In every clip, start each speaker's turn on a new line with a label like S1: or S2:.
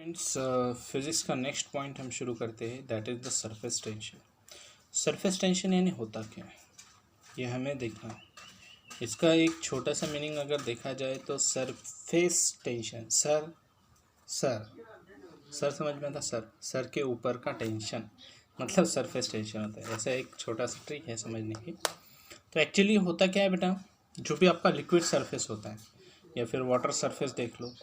S1: Friends, physics का next point हम शुरू करते हैं, that is the surface tension. Surface tension यानी होता क्या है, ये हमें देखना है। इसका एक छोटा सा मीनिंग अगर देखा जाए तो surface tension, sir sir sir समझ में था, सर के ऊपर का टेंशन मतलब सरफेस टेंशन होता है। ऐसा एक छोटा सा ट्रिक है समझने की। तो एक्चुअली होता क्या है बेटा, जो भी आपका लिक्विड सरफेस होता है या फिर वाटर सरफेस देख लो,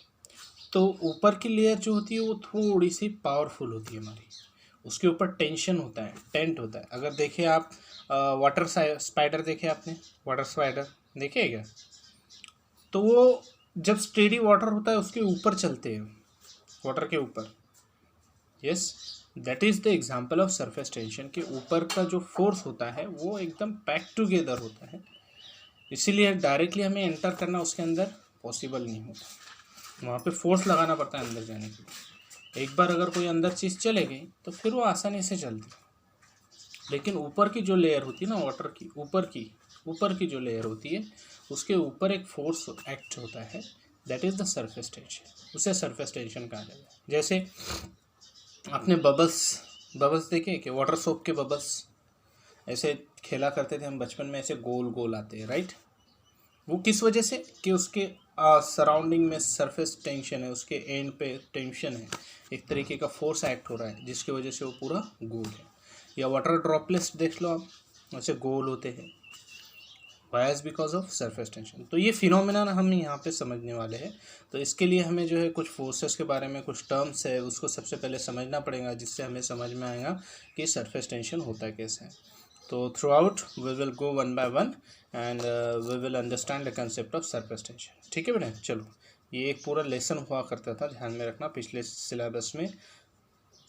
S1: तो ऊपर की लेयर जो होती है वो थोड़ी सी पावरफुल होती है हमारी। उसके ऊपर टेंशन होता है, टेंट होता है। अगर देखे आप वाटर स्पाइडर देखे आपने, वाटर स्पाइडर देखे क्या? तो वो जब स्टेडी वाटर होता है उसके ऊपर चलते हैं, वाटर के ऊपर। Yes, that is the example of surface tension. के ऊपर का जो फोर्स होता है वो एकदम पैक टुगेदर होता है, इसीलिए डायरेक्टली हमें एंटर करना उसके अंदर पॉसिबल नहीं होता। वहाँ पे फोर्स लगाना पड़ता है अंदर जाने के लिए। एक बार अगर कोई अंदर चीज़ चले गई तो फिर वो आसानी से चलती। लेकिन ऊपर की जो लेयर होती है ना वाटर की, ऊपर की जो लेयर होती है उसके ऊपर एक फोर्स एक्ट होता है, that is the surface tension. उसे सरफेस टेंशन कहा जाता है। जैसे आपने बबल्स देखे कि वाटर सोप के बबल्स ऐसे खेला करते थे हम बचपन में, ऐसे गोल गोल आते हैं, राइट? वो किस वजह से कि उसके सराउंडिंग में सरफेस टेंशन है, उसके एंड पे टेंशन है, एक तरीके का फोर्स एक्ट हो रहा है जिसकी वजह से वो पूरा गोल है। या वाटर ड्रॉपलेट्स देख लो आप, ऐसे गोल होते हैं, wires because of surface tension. तो ये फिनोमेना हम यहाँ पे समझने वाले हैं। तो इसके लिए हमें जो है कुछ फोर्सेस के बारे में कुछ टर्म्स है उसको सबसे पहले समझना पड़ेगा, जिससे हमें समझ में आएगा कि सरफेस टेंशन होता कैसे है। तो throughout we will go one by one and we will understand the concept of surface tension. ठीक है बेटा, चलो। ये एक पूरा लेसन हुआ करता था, ध्यान में रखना, पिछले सिलेबस में।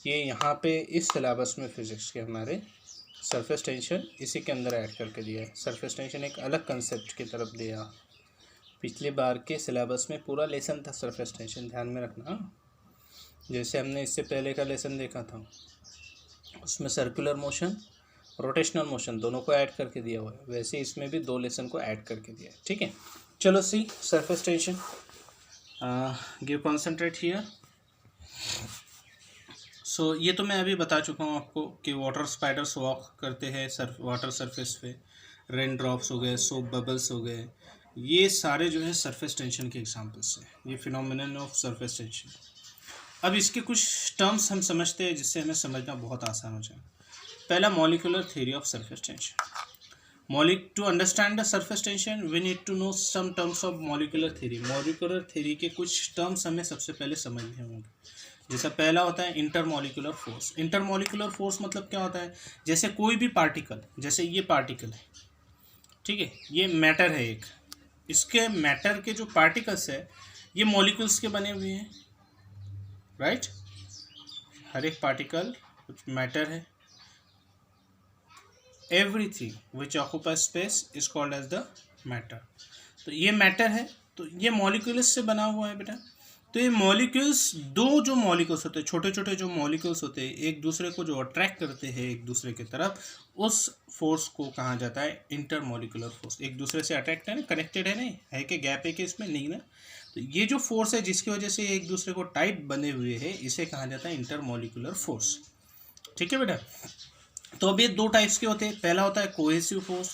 S1: ये यहाँ पे इस सिलेबस में फिजिक्स के हमारे सरफेस टेंशन इसी के अंदर ऐड करके दिया है। सरफेस टेंशन एक अलग कंसेप्ट की तरफ दिया। पिछली बार के सिलेबस में पूरा लेसन था सरफेस टेंशन, ध्यान में रखना। जैसे हमने इससे पहले का लेसन देखा था उसमें सर्कुलर मोशन, रोटेशनल मोशन दोनों को ऐड करके दिया हुआ है, वैसे इसमें भी दो लेसन को ऐड करके दिया है। ठीक है, चलो see surface tension. Give concentrate here. So ये तो मैं अभी बता चुका हूँ आपको कि वाटर स्पाइडर्स वॉक करते हैं वाटर सरफेस पे, रेन ड्रॉप्स हो गए, सोप बबल्स हो गए, ये सारे जो है सरफेस टेंशन के एग्जांपल्स हैं। ये फिनोमेनन ऑफ सरफेस टेंशन। अब इसके कुछ टर्म्स हम समझते हैं जिससे हमें समझना बहुत आसान हो जाए। पहला, molecular theory of surface tension. To understand the surface tension we need to know some terms of molecular theory. Molecular theory के कुछ टर्म्स हमें सबसे पहले समझने होंगे। जैसा पहला होता है इंटरमॉलिक्यूलर फोर्स। इंटरमॉलिक्यूलर फोर्स मतलब क्या होता है, जैसे कोई भी पार्टिकल, जैसे ये पार्टिकल है, ठीक है, ये मैटर है एक, इसके मैटर के जो पार्टिकल्स है ये मॉलिक्यूल्स के बने हुए हैं, राइट? हर एक पार्टिकल कुछ मैटर है। Everything which occupies space is called as the matter. तो ये मैटर है, तो ये मॉलिक्यूल्स से बना हुआ है बेटा। तो ये मॉलिक्यूल्स, दो जो मॉलिक्यूल्स होते हैं, छोटे छोटे जो मॉलिक्यूल्स होते हैं, एक दूसरे को जो अट्रैक्ट करते हैं एक दूसरे की तरफ, उस फोर्स को कहा जाता है इंटरमॉलिक्यूलर फोर्स। एक दूसरे से अट्रैक्ट है ना, कनेक्टेड है, नहीं है कि गैप है कि इसमें, नहीं ना। तो ये जो फोर्स है जिसकी वजह से एक दूसरे को टाइट बने हुए हैं, इसे कहा जाता है इंटरमॉलिक्यूलर फोर्स। ठीक है बेटा। तो अब ये दो टाइप्स के होते हैं। पहला होता है cohesive force.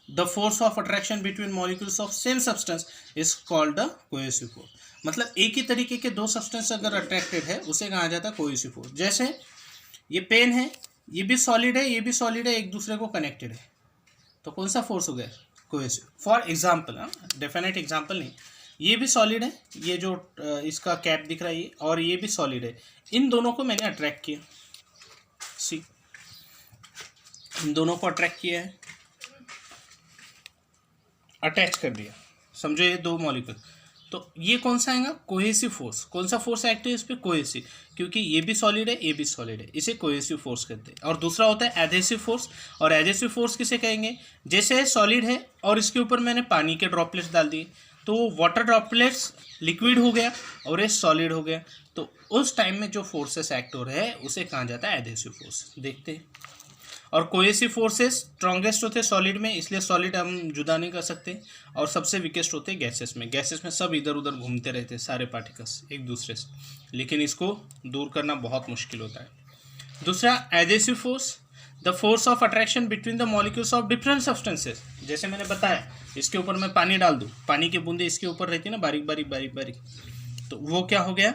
S1: The force of attraction between molecules of same substance is called the cohesive force. मतलब एक ही तरीके के दो सब्सटेंस अगर अट्रैक्टेड है उसे कहा जाता है कोहेसिव फोर्स। जैसे ये पेन है, ये भी सॉलिड है, ये भी सॉलिड है, एक दूसरे को कनेक्टेड है, तो कौन सा फोर्स हो गया? Cohesive. For example, definite example नहीं, ये भी सॉलिड है, ये जो इसका कैप दिख रहा है ये, और ये भी सॉलिड है, इन दोनों को मैंने अट्रैक्ट किया। सी, इन दोनों को अट्रैक्ट किया है, अटैच कर दिया, समझो ये दो मॉलिक्यूल। तो ये कौन सा आएगा? Cohesive force. कौन सा फोर्स एक्ट है इस पर? कोहेसिव, क्योंकि ये भी सॉलिड है, ये भी सॉलिड है, इसे कोहेसिव फोर्स कहते हैं। और दूसरा होता है एडहेसिव फोर्स। और एडहेसिव फोर्स किसे कहेंगे? जैसे सॉलिड है और इसके ऊपर मैंने पानी के ड्रॉपलेट्स डाल दिए, तो वाटर ड्रॉपलेट्स लिक्विड हो गया और ये सॉलिड हो गया, तो उस टाइम में जो फोर्सेस एक्ट हो रहे हैं उसे कहा जाता है एडहेसिव फोर्स। देखते हैं। और कोहेसिव फोर्सेस स्ट्रॉन्गेस्ट होते हैं सॉलिड में, इसलिए सॉलिड हम जुदा नहीं कर सकते, और सबसे वीकेस्ट होते हैं गैसेस में। गैसेस में सब इधर उधर घूमते रहते हैं सारे पार्टिकल्स एक दूसरे से, लेकिन इसको दूर करना बहुत मुश्किल होता है। दूसरा adhesive force, the force of attraction between the molecules of different substances. जैसे मैंने बताया, इसके ऊपर मैं पानी डाल दूँ, पानी की बूंदे इसके ऊपर रहती है ना, बारीक बारीक बारीक बारीक, तो वो क्या हो गया,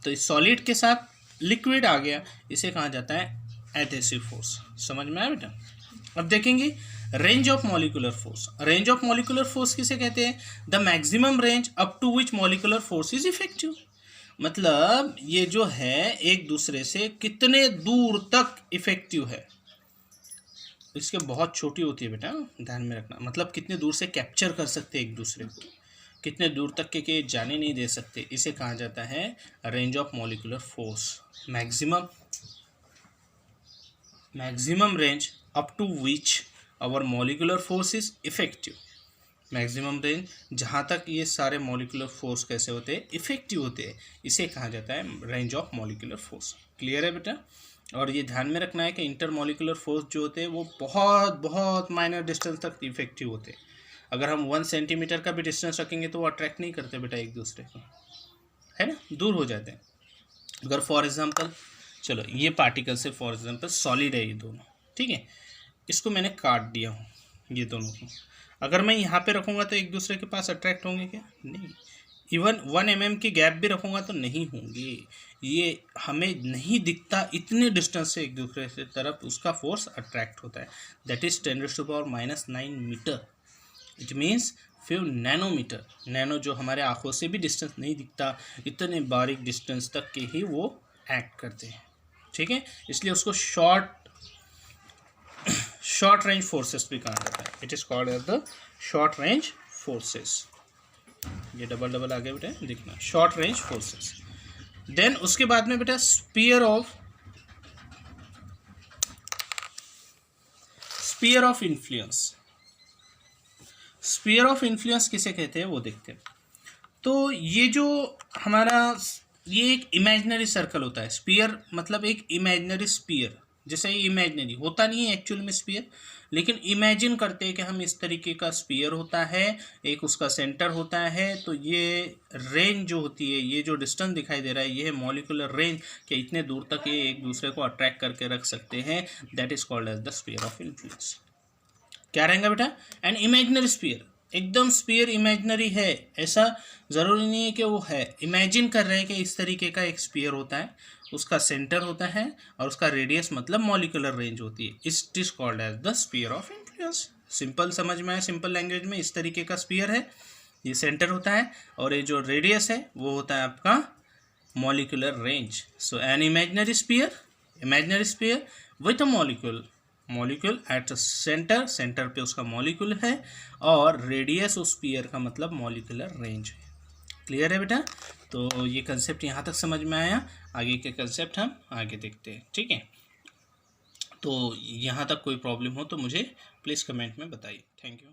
S1: तो इस सॉलिड के साथ लिक्विड आ गया, इसे कहा जाता है एडहेसिव फोर्स। समझ में आया बेटा? अब देखेंगे range of molecular force. Range of molecular force किसे कहते हैं? The maximum range up to which molecular force is effective. मतलब ये जो है एक दूसरे से कितने दूर तक इफेक्टिव है, इसके बहुत छोटी होती है बेटा, ध्यान में रखना। मतलब कितने दूर से कैप्चर कर सकते हैं एक दूसरे को, कितने दूर तक के जाने नहीं दे सकते, इसे कहा जाता है range of molecular force. Maximum range up to which our molecular force is effective. Maximum range जहाँ तक ये सारे मॉलिकुलर फोर्स कैसे होते हैं, इफेक्टिव होते हैं, इसे कहा जाता है range of molecular force. Clear है बेटा? और ये ध्यान में रखना है कि इंटरमॉलिकुलर फोर्स जो होते हैं वो बहुत बहुत माइनर डिस्टेंस तक इफेक्टिव होते हैं। अगर हम 1 सेंटीमीटर का भी डिस्टेंस रखेंगे तो वो अट्रैक्ट नहीं करते बेटा एक दूसरे को, है ना, दूर हो जाते हैं। अगर फॉर एग्जांपल, चलो ये पार्टिकल से फॉर एग्जांपल सॉलिड है ये दोनों, ठीक है, इसको मैंने काट दिया हूँ ये दोनों को, अगर मैं यहाँ पे रखूँगा तो एक दूसरे के पास अट्रैक्ट होंगे क्या? नहीं। इवन 1 mm की गैप भी रखूँगा तो नहीं होंगे, ये हमें नहीं दिखता, इतने डिस्टेंस से एक दूसरे से तरफ उसका फोर्स अट्रैक्ट होता है। That is 10⁻⁹ metre, it means 5 nanometre. Nano जो हमारे आँखों से भी डिस्टेंस नहीं दिखता, इतने बारीक डिस्टेंस तक के ही वो एक्ट करते हैं, ठीक है। इसलिए उसको शॉर्ट रेंज फोर्सेस भी कहा जाता है। It is called as the short range forces. ये डबल डबल आ गया बेटा, देखना, शॉर्ट रेंज फोर्सेस। देन उसके बाद में बेटा sphere of influence. Sphere of influence किसे कहते हैं वो देखते हैं। तो ये जो हमारा ये एक इमेजिनरी सर्कल होता है। स्पीयर मतलब एक इमेजिनरी स्पीयर, जैसे ये इमेजिनरी होता नहीं है एक्चुअल में स्पीयर, लेकिन इमेजिन करते हैं कि हम इस तरीके का स्पीयर होता है, एक उसका सेंटर होता है। तो ये रेंज जो होती है, ये जो डिस्टेंस दिखाई दे रहा है, ये है मॉलिकुलर रेंज, कि इतने दूर तक ये एक दूसरे को अट्रैक्ट करके रख सकते हैं। That is called as the sphere of influence. क्या रहेगा बेटा? An imaginary sphere. एकदम स्पीयर इमेजिनरी है, ऐसा ज़रूरी नहीं है कि वो है। इमेजिन कर रहे हैं कि इस तरीके का एक स्पीयर होता है, उसका सेंटर होता है और उसका रेडियस मतलब मॉलिकुलर रेंज होती है। It is called as the sphere of influence. Simple समझ में आया, सिंपल लैंग्वेज में, इस तरीके का स्पीयर है, ये सेंटर होता है और ये जो रेडियस है वो होता है आपका molecular range. So an imaginary sphere with a molecule at centre पे उसका मॉलिक्यूल है और रेडियस उस स्पीयर का मतलब मॉलिकुलर रेंज है। क्लियर है बेटा? तो ये कंसेप्ट यहाँ तक समझ में आया। आगे के कंसेप्ट हम आगे देखते हैं, ठीक है। तो यहाँ तक कोई प्रॉब्लम हो तो मुझे प्लीज़ कमेंट में बताइए। Thank you.